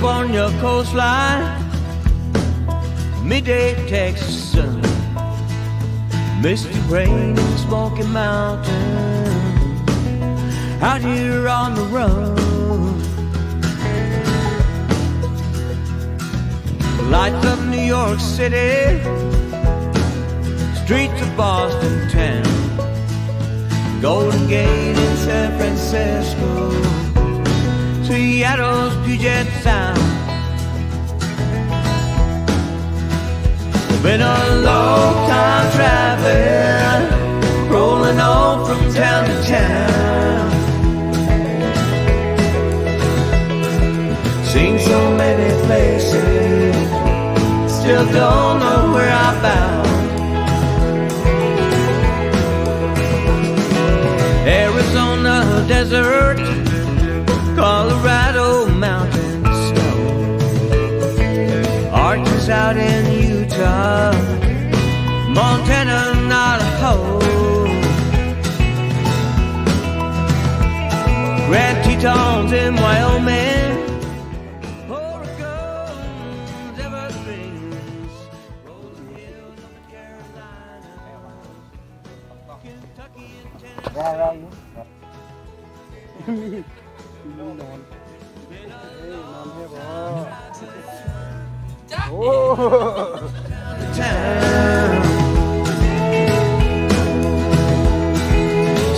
California coastline, midday Texas sun, misty rain in Smoky Mountain, out here on the run. Lights of New York City, streets of Boston town, Golden Gate in San Francisco, Seattle's Puget Sound. Been a long time traveling, rolling on from town to town. Seen so many places, still don't know where I'm bound. Arizona desert, Colorado mountain snow, Arches out in Utah, Montana, Idaho, Grand Tetons in Wyoming, Oregon's Everglades, rolling hills of the Carolinas, Kentucky and Tennessee. นอนให้บ่โอ้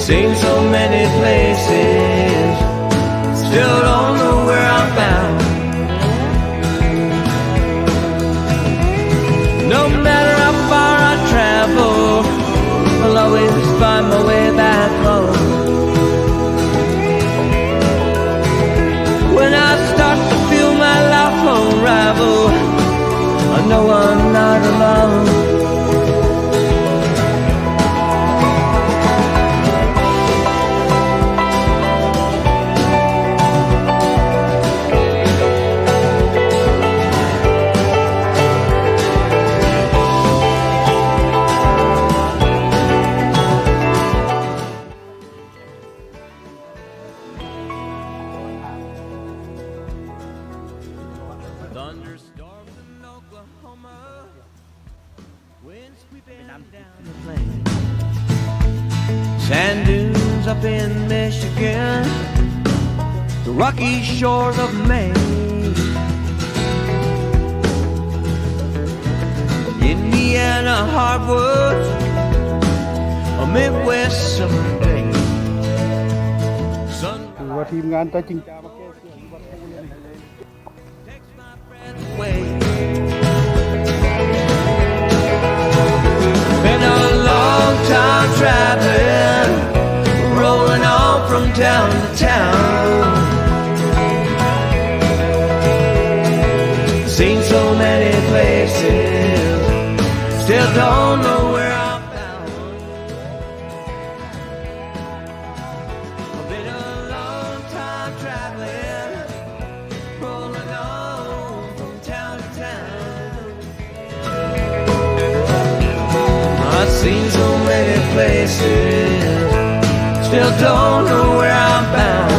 Seen so many places, still don't know where I'm bound. No matter how far I travel, I'll always find my way back home. When I start to feel my life unravel, I know I'm not alone. Thunderstorms in Oklahoma, wind sweeping down the plain, sand dunes up in Michigan, the rocky shores of Maine, Indiana hardwoods, a Midwest summer day. ถือว่าทีมงานตัวจริงจังมาแก้เสื้อที่วัดภูเลย Been a long time traveling, rolling on from town to town. Seen so many places, still don't know where I'm bound. Been a long time traveling, rolling on from town to town. I've seen so many places, still don't know where I'm bound.